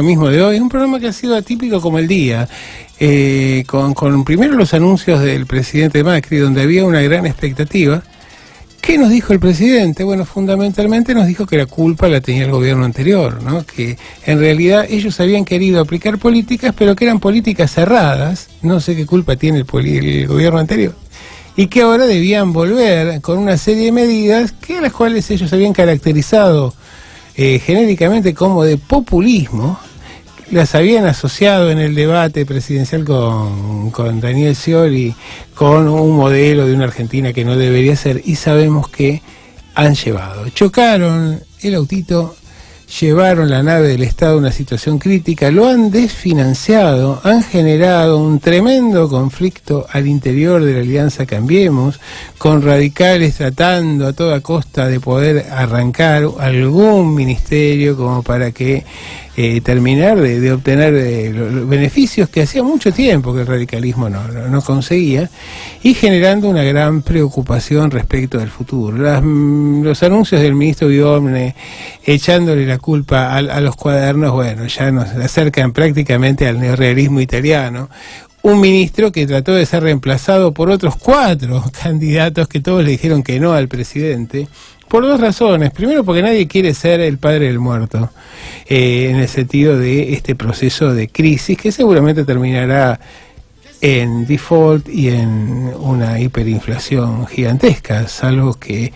Mismo de hoy, un programa que ha sido atípico como el día, con primero los anuncios del presidente Macri, donde había una gran expectativa. ¿Qué nos dijo el presidente? Bueno, fundamentalmente nos dijo que la culpa la tenía el gobierno anterior, ¿no? Que en realidad ellos habían querido aplicar políticas, pero que eran políticas cerradas, no sé qué culpa tiene el gobierno anterior, y que ahora debían volver con una serie de medidas que las cuales ellos habían caracterizado genéricamente como de populismo. Las habían asociado en el debate presidencial con Daniel Scioli con un modelo de una Argentina que no debería ser, y sabemos que han llevado. Chocaron el autito, llevaron la nave del Estado a una situación crítica, lo han desfinanciado, han generado un tremendo conflicto al interior de la Alianza Cambiemos, con radicales tratando a toda costa de poder arrancar algún ministerio como para que terminar de obtener los beneficios que hacía mucho tiempo que el radicalismo no conseguía, y generando una gran preocupación respecto del futuro. Los anuncios del ministro Guidomne echándole la culpa a los cuadernos, bueno, ya nos acercan prácticamente al neorrealismo italiano. Un ministro que trató de ser reemplazado por otros 4 candidatos que todos le dijeron que no al presidente, por 2 razones. Primero, porque nadie quiere ser el padre del muerto, en el sentido de este proceso de crisis que seguramente terminará en default y en una hiperinflación gigantesca, salvo que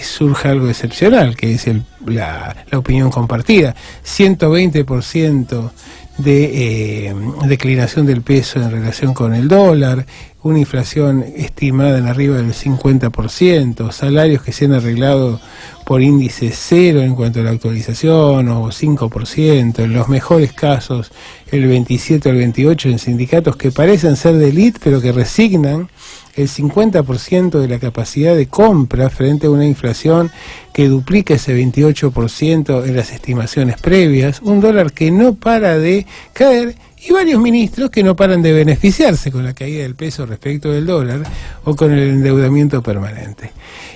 surja algo excepcional, que es la opinión compartida. 120% de declinación del peso en relación con el dólar, una inflación estimada en arriba del 50%, salarios que se han arreglado por índice 0 en cuanto a la actualización, o 5%, en los mejores casos el 27 o el 28% en sindicatos que parecen ser de élite, pero que resignan el 50% de la capacidad de compra frente a una inflación que duplica ese 28% en las estimaciones previas, un dólar que no para de caer, y varios ministros que no paran de beneficiarse con la caída del peso respecto del dólar o con el endeudamiento permanente.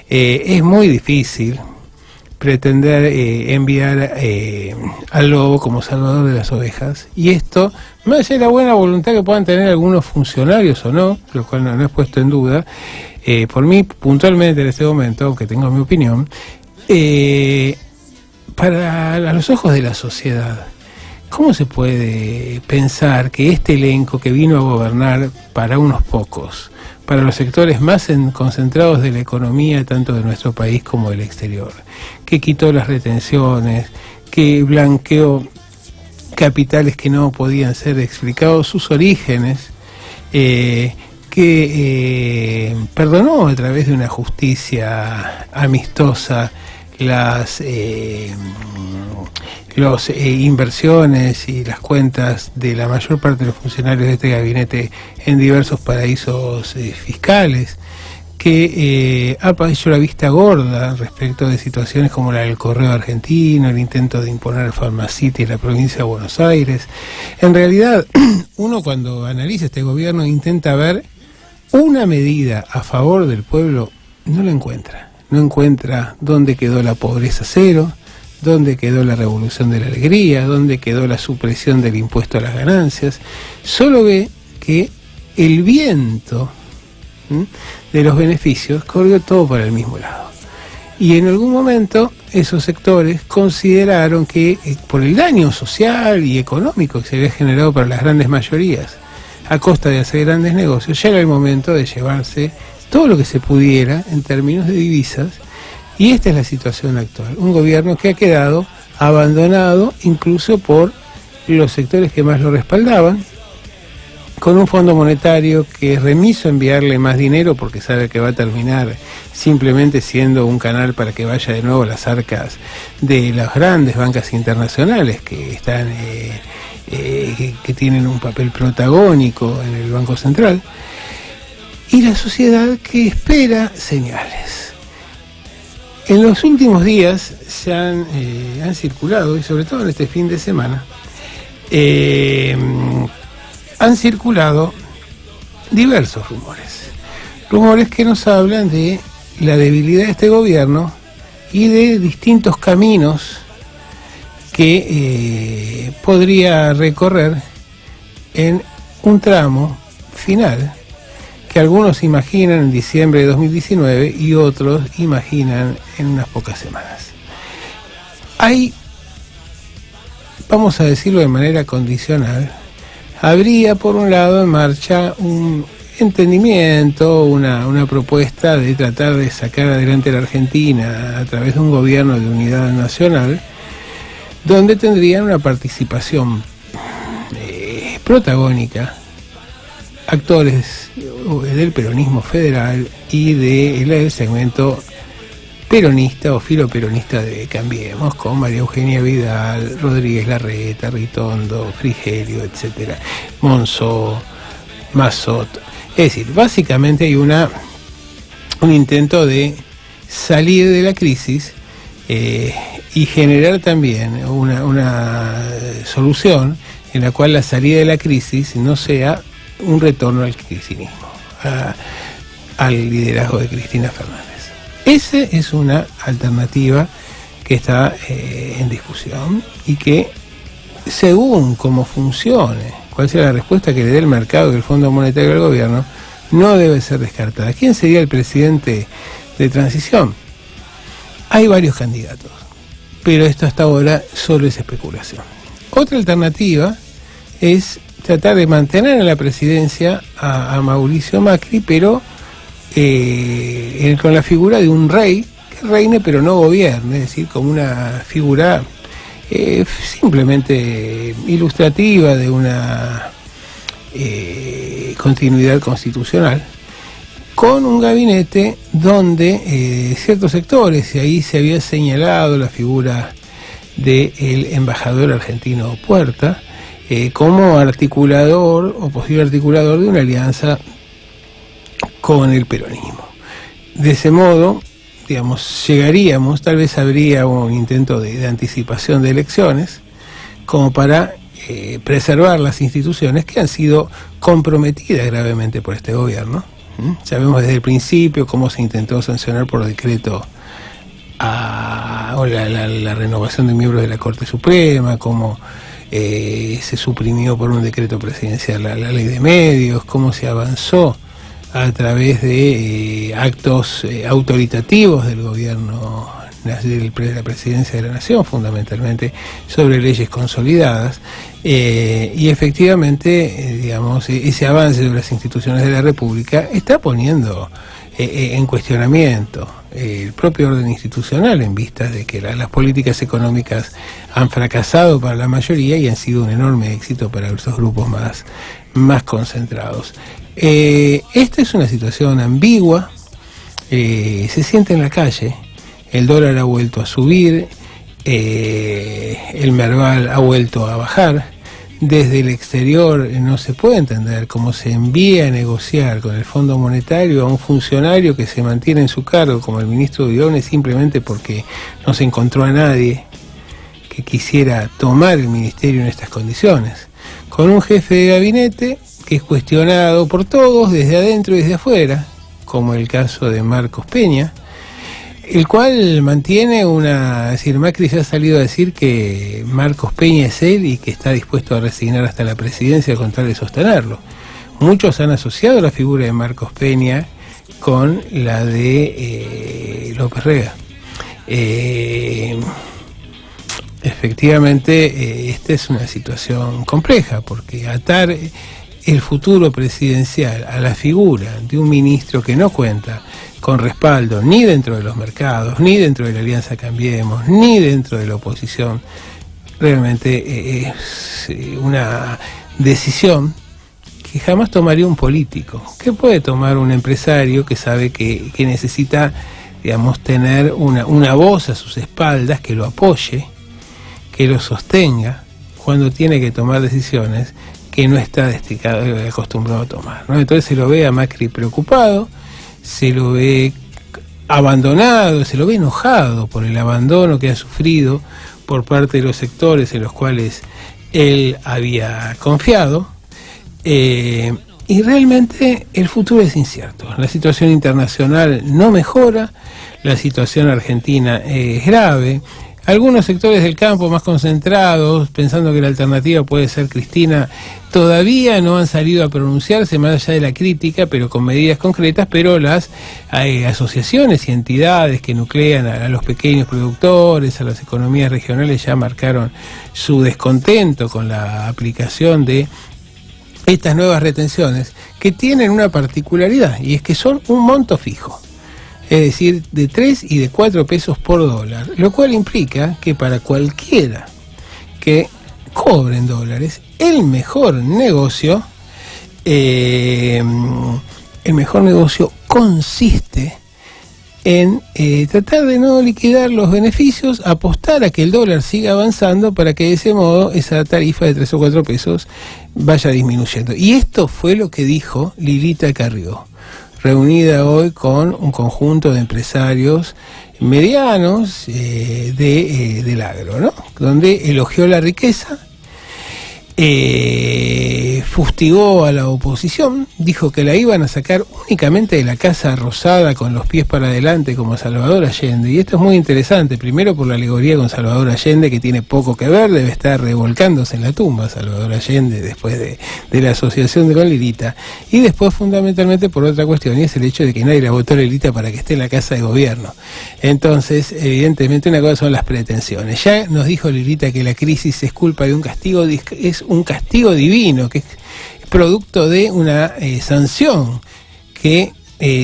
Es muy difícil pretender enviar al lobo como salvador de las ovejas, y esto, más allá de la buena voluntad que puedan tener algunos funcionarios o no, lo cual no es puesto en duda, por mí puntualmente en este momento, aunque tengo mi opinión, para a los ojos de la sociedad, ¿cómo se puede pensar que este elenco que vino a gobernar para unos pocos, para los sectores más concentrados de la economía, tanto de nuestro país como del exterior, que quitó las retenciones, que blanqueó capitales que no podían ser explicados sus orígenes, que perdonó a través de una justicia amistosa las inversiones y las cuentas de la mayor parte de los funcionarios de este gabinete en diversos paraísos fiscales, que ha hecho la vista gorda respecto de situaciones como la del correo argentino, el intento de imponer el Pharmacity en la provincia de Buenos Aires. En realidad, uno cuando analiza este gobierno intenta ver una medida a favor del pueblo, no la encuentra. No encuentra dónde quedó la pobreza cero, dónde quedó la revolución de la alegría, dónde quedó la supresión del impuesto a las ganancias. Solo ve que el viento de los beneficios corrió todo para el mismo lado. Y en algún momento esos sectores consideraron que por el daño social y económico que se había generado para las grandes mayorías a costa de hacer grandes negocios, ya era el momento de llevarse todo lo que se pudiera en términos de divisas. Y esta es la situación actual, un gobierno que ha quedado abandonado incluso por los sectores que más lo respaldaban, con un Fondo Monetario que es remiso a enviarle más dinero porque sabe que va a terminar simplemente siendo un canal para que vaya de nuevo a las arcas de las grandes bancas internacionales que están que tienen un papel protagónico en el Banco Central, y la sociedad que espera señales. En los últimos días se han circulado, y sobre todo en este fin de semana, han circulado diversos rumores que nos hablan de la debilidad de este gobierno y de distintos caminos que que podría recorrer en un tramo final que algunos imaginan en diciembre de 2019 y otros imaginan en unas pocas semanas. Hay, vamos a decirlo de manera condicional, habría por un lado en marcha un entendimiento, una propuesta de tratar de sacar adelante a la Argentina a través de un gobierno de unidad nacional, donde tendrían una participación protagónica actores del peronismo federal y del segmento peronista o filoperonista de Cambiemos, con María Eugenia Vidal, Rodríguez Larreta, Ritondo, Frigerio, etcétera, Monzó, Mazzot. Es decir, básicamente hay un intento de salir de la crisis y generar también una solución en la cual la salida de la crisis no sea un retorno al kirchnerismo, al liderazgo de Cristina Fernández. Esa es una alternativa que está en discusión y que, según cómo funcione, cuál sea la respuesta que le dé el mercado y el Fondo Monetario al gobierno, no debe ser descartada. ¿Quién sería el presidente de transición? Hay varios candidatos, pero esto hasta ahora solo es especulación. Otra alternativa es tratar de mantener en la presidencia a Mauricio Macri, pero con la figura de un rey que reine pero no gobierne, es decir, como una figura simplemente ilustrativa de una continuidad constitucional, con un gabinete donde ciertos sectores, y ahí se había señalado la figura del embajador argentino Puerta, como articulador o posible articulador de una alianza con el peronismo. De ese modo, digamos, llegaríamos, tal vez habría un intento de anticipación de elecciones, como para preservar las instituciones que han sido comprometidas gravemente por este gobierno. Sabemos desde el principio cómo se intentó sancionar por decreto la renovación de miembros de la Corte Suprema, cómo se suprimió por un decreto presidencial la ley de medios, cómo se avanzó a través de actos autoritativos del gobierno de la presidencia de la Nación, fundamentalmente sobre leyes consolidadas, y efectivamente, digamos, ese avance de las instituciones de la República está poniendo en cuestionamiento el propio orden institucional, en vistas de que las políticas económicas han fracasado para la mayoría y han sido un enorme éxito para esos grupos más concentrados. Esta es una situación ambigua, se siente en la calle, el dólar ha vuelto a subir, el Merval ha vuelto a bajar. Desde el exterior no se puede entender cómo se envía a negociar con el Fondo Monetario a un funcionario que se mantiene en su cargo, como el ministro Briones, simplemente porque no se encontró a nadie que quisiera tomar el ministerio en estas condiciones, con un jefe de gabinete que es cuestionado por todos, desde adentro y desde afuera, como el caso de Marcos Peña, el cual mantiene es decir, Macri ya ha salido a decir que Marcos Peña es él y que está dispuesto a resignar hasta la presidencia con tal de sostenerlo. Muchos han asociado la figura de Marcos Peña con la de López Rega. Efectivamente, esta es una situación compleja, porque atar el futuro presidencial a la figura de un ministro que no cuenta con respaldo ni dentro de los mercados, ni dentro de la Alianza Cambiemos, ni dentro de la oposición, realmente es una decisión que jamás tomaría un político, que puede tomar un empresario que sabe que necesita, digamos, tener una voz a sus espaldas que lo apoye, que lo sostenga cuando tiene que tomar decisiones que no está acostumbrado a tomar, ¿no? Entonces se lo ve a Macri preocupado, se lo ve abandonado, se lo ve enojado por el abandono que ha sufrido por parte de los sectores en los cuales él había confiado, y realmente el futuro es incierto. La situación internacional no mejora, la situación argentina es grave, Algunos sectores del campo más concentrados, pensando que la alternativa puede ser Cristina, todavía no han salido a pronunciarse más allá de la crítica, pero con medidas concretas, pero las asociaciones y entidades que nuclean a los pequeños productores, a las economías regionales, ya marcaron su descontento con la aplicación de estas nuevas retenciones, que tienen una particularidad, y es que son un monto fijo. Es decir, de 3 y de 4 pesos por dólar, lo cual implica que para cualquiera que cobre en dólares, el mejor negocio consiste en tratar de no liquidar los beneficios, apostar a que el dólar siga avanzando para que de ese modo esa tarifa de 3 o 4 pesos vaya disminuyendo. Y esto fue lo que dijo Lilita Carrió, reunida hoy con un conjunto de empresarios medianos del agro, ¿no? Donde elogió la riqueza, fustigó a la oposición, dijo que la iban a sacar únicamente de la Casa Rosada con los pies para adelante como Salvador Allende. Y esto es muy interesante, primero por la alegoría con Salvador Allende, que tiene poco que ver, debe estar revolcándose en la tumba Salvador Allende después de la asociación con Lilita, y después fundamentalmente por otra cuestión, y es el hecho de que nadie la votó a Lilita para que esté en la Casa de Gobierno. Entonces, evidentemente una cosa son las pretensiones. Ya nos dijo Lilita que la crisis es culpa de un castigo, es un castigo divino, que es producto de una sanción que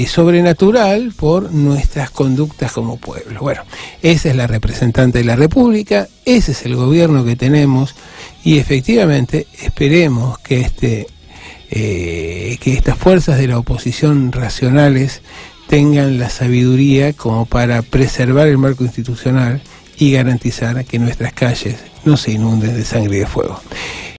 sobrenatural por nuestras conductas como pueblo. Bueno, esa es la representante de la República, ese es el gobierno que tenemos, y efectivamente esperemos que estas fuerzas de la oposición racionales tengan la sabiduría como para preservar el marco institucional y garantizar que nuestras calles no se inunden de sangre y de fuego.